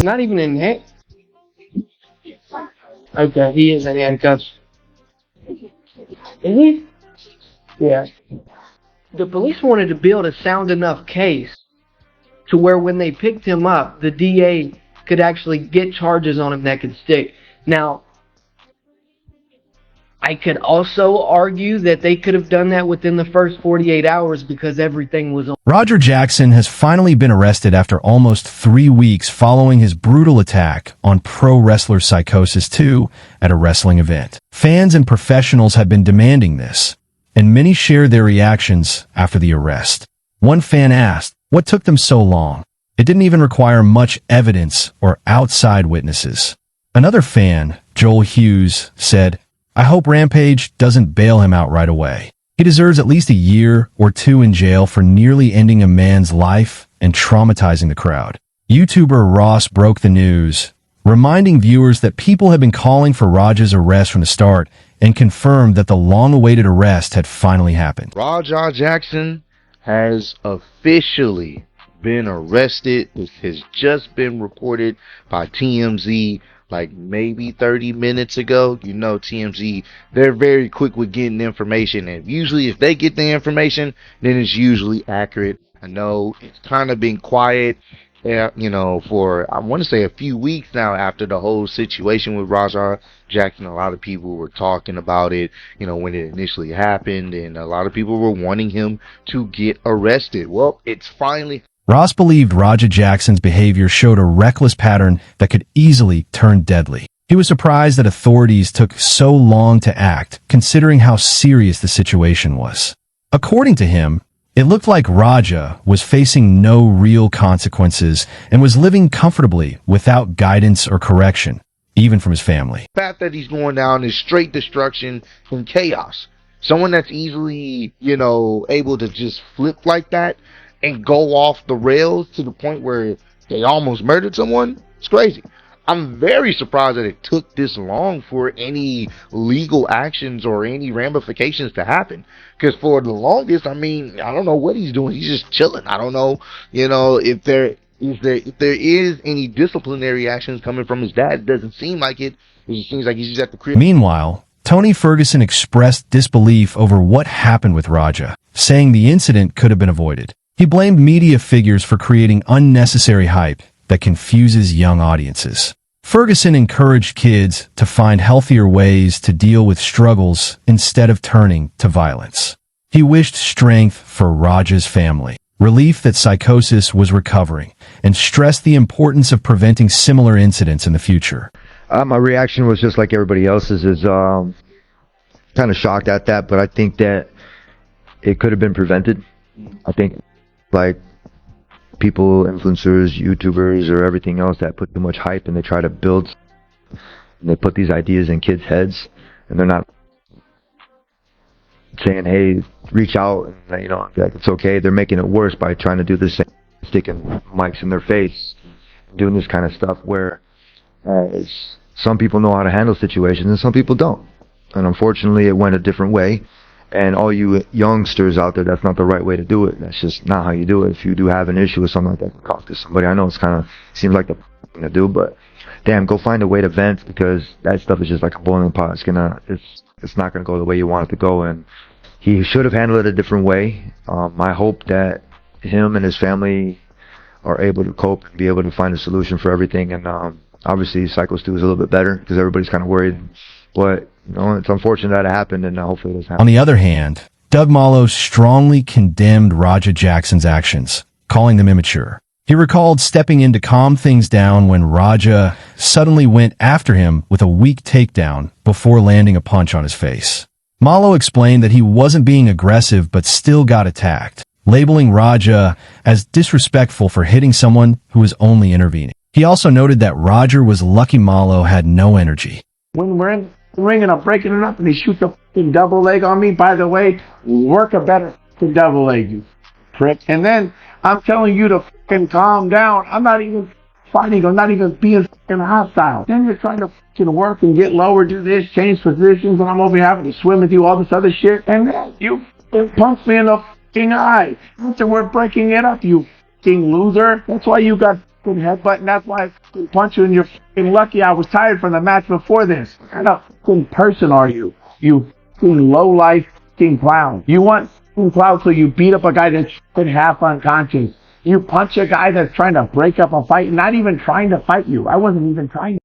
Not even in hand. Okay, he is in handcuffs. Is he? Yeah. The police wanted to build a sound enough case to where when they picked him up, the DA could actually get charges on him that could stick. Now, I could also argue that they could have done that within the first 48 hours because everything was on. Roger Jackson has finally been arrested after almost 3 weeks following his brutal attack on pro wrestler Psychosis 2 at a wrestling event. Fans and professionals have been demanding this, and many shared their reactions after the arrest. One fan asked, "What took them so long? It didn't even require much evidence or outside witnesses." Another fan, Joel Hughes, said, "I hope Rampage doesn't bail him out right away. He deserves at least a year or 2 in jail for nearly ending a man's life and traumatizing the crowd." YouTuber Ross broke the news, reminding viewers that people had been calling for Raj's arrest from the start and confirmed that the long-awaited arrest had finally happened. Raja Jackson has officially been arrested. This has just been reported by TMZ like maybe 30 minutes ago. You know, TMZ, they're very quick with getting information, and usually if they get the information, then it's usually accurate. I know it's kind of been quiet, you know, for, I want to say, a few weeks now after the whole situation with Raja Jackson. A lot of people were talking about it, you know, when it initially happened, and a lot of people were wanting him to get arrested. Well, it's finally... Ross believed Raja Jackson's behavior showed a reckless pattern that could easily turn deadly. He was surprised that authorities took so long to act, considering how serious the situation was. According to him, it looked like Raja was facing no real consequences and was living comfortably without guidance or correction, even from his family. The fact that he's going down is straight destruction and chaos. Someone that's easily, you know, able to just flip like that and go off the rails to the point where they almost murdered someone, it's crazy. I'm very surprised that it took this long for any legal actions or any ramifications to happen. Because for the longest, I mean, I don't know what he's doing. He's just chilling. I don't know, you know, if there is any disciplinary actions coming from his dad. It doesn't seem like it. It just seems like he's just at the crib. Meanwhile, Tony Ferguson expressed disbelief over what happened with Raja, saying the incident could have been avoided. He blamed media figures for creating unnecessary hype that confuses young audiences. Ferguson encouraged kids to find healthier ways to deal with struggles instead of turning to violence. He wished strength for Raja's family, relief that Psychosis was recovering, and stressed the importance of preventing similar incidents in the future. My reaction was just like everybody else's, is kind of shocked at that, but I think that it could have been prevented. I think, like, people, influencers, YouTubers, or everything else that put too much hype and they try to build, and they put these ideas in kids' heads, and they're not saying, hey, reach out, and, you know, like, it's okay. They're making it worse by trying to do this thing, sticking mics in their face, doing this kind of stuff where some people know how to handle situations and some people don't. And unfortunately, it went a different way. And all you youngsters out there, that's not the right way to do it. That's just not how you do it. If you do have an issue with something like that, talk to somebody. I know it's kind of seems like the thing to do, but damn, go find a way to vent, because that stuff is just like a boiling pot. It's not gonna go the way you want it to go. And he should have handled it a different way. I hope that him and his family are able to cope and be able to find a solution for everything. And obviously, Psychos 2 is a little bit better because everybody's kind of worried, but you know, it's unfortunate that it happened, and hopefully it doesn't happen. On the other hand, Doug Mallow strongly condemned Raja Jackson's actions, calling them immature. He recalled stepping in to calm things down when Raja suddenly went after him with a weak takedown before landing a punch on his face. Mallow explained that he wasn't being aggressive but still got attacked, labeling Raja as disrespectful for hitting someone who was only intervening. He also noted that Roger was lucky Mallow had no energy. When we're in the ring and I'm breaking it up and he shoots a fucking double leg on me, by the way, work a better fucking double leg, you prick. And then I'm telling you to fucking calm down. I'm not even fighting. I'm not even being fucking hostile. Then you're trying to fucking work and get lower, do this, change positions, and I'm over here having to swim and do all this other shit. And then you punch me in the fucking eye. After we're breaking it up, you fucking loser. That's why you got fucking headbutt, and that's why I fucking punched you, and you're fucking lucky I was tired from the match before this. What kind of fucking person are you? You fucking low-life fucking clown. You want fucking clown, so you beat up a guy that's fucking half unconscious. You punch a guy that's trying to break up a fight, not even trying to fight you. I wasn't even trying to.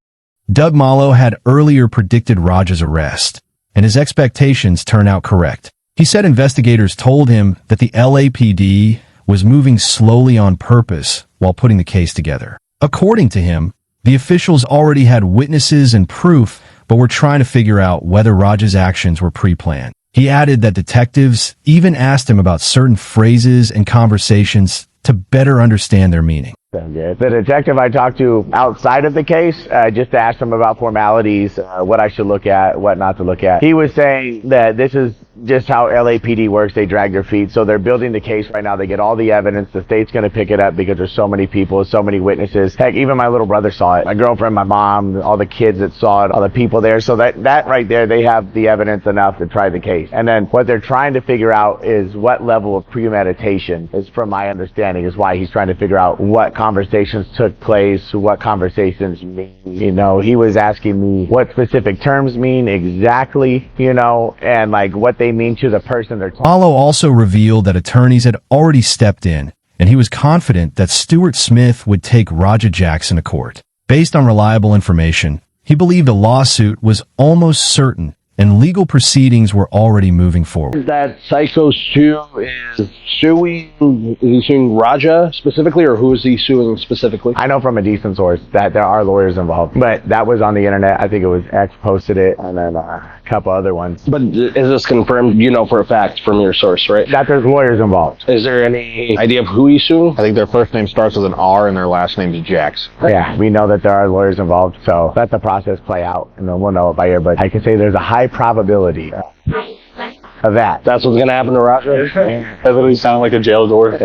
Doug Malo had earlier predicted Raj's arrest, and his expectations turned out correct. He said investigators told him that the LAPD was moving slowly on purpose while putting the case together. According to him, the officials already had witnesses and proof, but were trying to figure out whether Raj's actions were pre-planned. He added that detectives even asked him about certain phrases and conversations to better understand their meaning. The detective I talked to outside of the case, just to ask him about formalities, what I should look at, what not to look at. He was saying that this is just how LAPD works. They drag their feet. So they're building the case right now. They get all the evidence. The state's going to pick it up because there's so many people, so many witnesses. Heck, even my little brother saw it. My girlfriend, my mom, all the kids that saw it, all the people there. So that right there, they have the evidence enough to try the case. And then what they're trying to figure out is what level of premeditation is, from my understanding, is why he's trying to figure out what conversations took place, what conversations mean. You know, he was asking me what specific terms mean exactly, you know, and like what they mean to the person they're talking. Malo also revealed that attorneys had already stepped in, and he was confident that Stuart Smith would take Raja Jackson to court. Based on reliable information, he believed a lawsuit was almost certain, and legal proceedings were already moving forward. That Psycho Stu is suing, is he suing Raja specifically, or who is he suing specifically? I know from a decent source that there are lawyers involved, but that was on the internet. I think it was X posted it, and then a couple other ones. But is this confirmed, you know for a fact from your source, right? That there's lawyers involved. Is there any idea of who he's suing? I think their first name starts with an R and their last name is Jax. Yeah, we know that there are lawyers involved, so let the process play out, and then we'll know it by ear. But I can say there's a high probability of that. That's what's going to happen to Raja? That literally sounded like a jail door.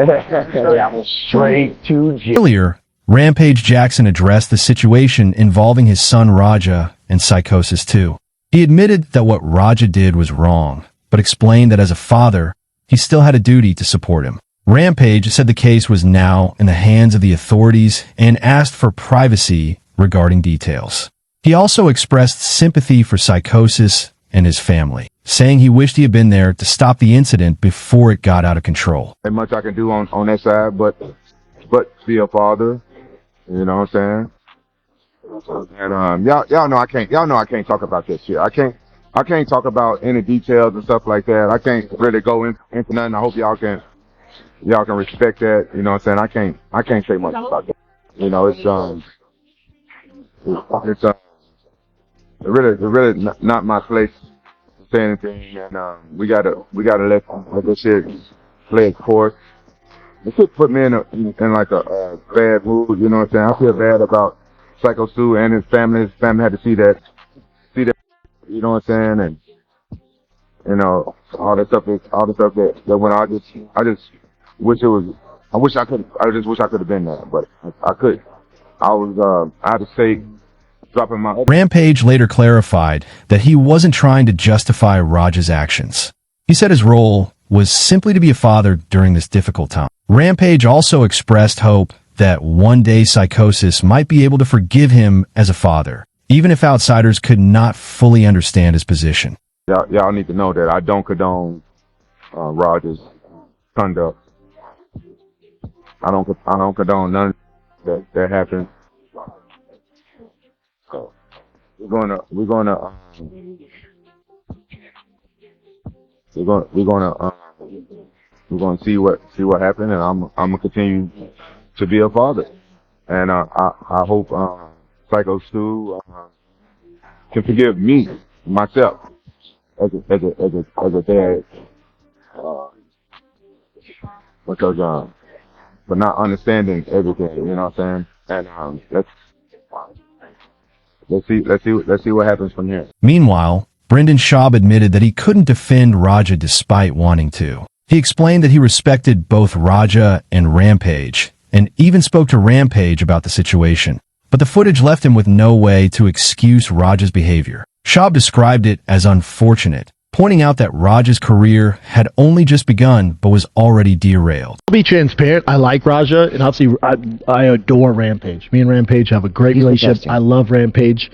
Straight to jail. Earlier, Rampage Jackson addressed the situation involving his son Raja and Psychosis 2. He admitted that what Raja did was wrong, but explained that as a father, he still had a duty to support him. Rampage said the case was now in the hands of the authorities and asked for privacy regarding details. He also expressed sympathy for Psychosis and his family, saying he wished he had been there to stop the incident before it got out of control. Ain't much I can do on that side, but be a father, you know what I'm saying? And y'all know I can't talk about this shit. I can't talk about any details and stuff like that. I can't really go into nothing. I hope y'all can respect that. You know what I'm saying? I can't say much about that. You know, it's really not my place to say anything, and we gotta let this shit play its course. It could put me in like a bad mood, you know what I'm saying? I feel bad about Psycho Stu and his family. His family had to see that, you know what I'm saying? And you know, all the stuff that went on. I just wish I could have been there, but I couldn't. I had to stay dropping my... Rampage later clarified that he wasn't trying to justify Raja's actions. He said his role was simply to be a father during this difficult time. Rampage also expressed hope that one day Psychosis might be able to forgive him as a father, even if outsiders could not fully understand his position. Y'all need to know that I don't condone Raja's conduct. I don't condone none that happened. So we're gonna see what happened, and I'm gonna continue to be a father, and I hope Psycho Stu can forgive me myself as a dad, because for not understanding everything, you know what I'm saying? And let's see what happens from here. Meanwhile, Brendan Schaub admitted that he couldn't defend Raja despite wanting to. He explained that he respected both Raja and Rampage, and even spoke to Rampage about the situation. But the footage left him with no way to excuse Raja's behavior. Schaub described it as unfortunate, pointing out that Raja's career had only just begun but was already derailed. I'll be transparent. I like Raja, and obviously I adore Rampage. Me and Rampage have a great relationship. I love Rampage.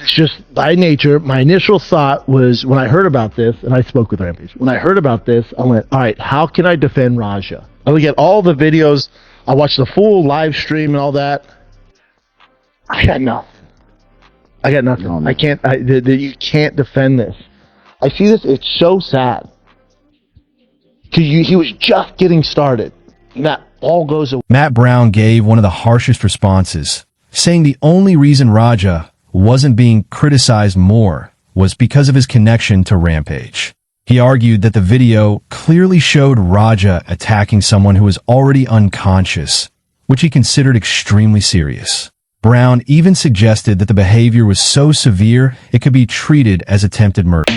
It's just by nature. My initial thought was when I heard about this, and I spoke with Rampage. When I heard about this, I went, all right, how can I defend Raja? I look at all the videos. I watched the full live stream and all that. I got nothing. I can't. You can't defend this. I see this. It's so sad. Because he was just getting started. And that all goes away. Matt Brown gave one of the harshest responses, saying the only reason Raja wasn't being criticized more was because of his connection to Rampage. He argued that the video clearly showed Raja attacking someone who was already unconscious, which he considered extremely serious. Brown even suggested that the behavior was so severe it could be treated as attempted murder.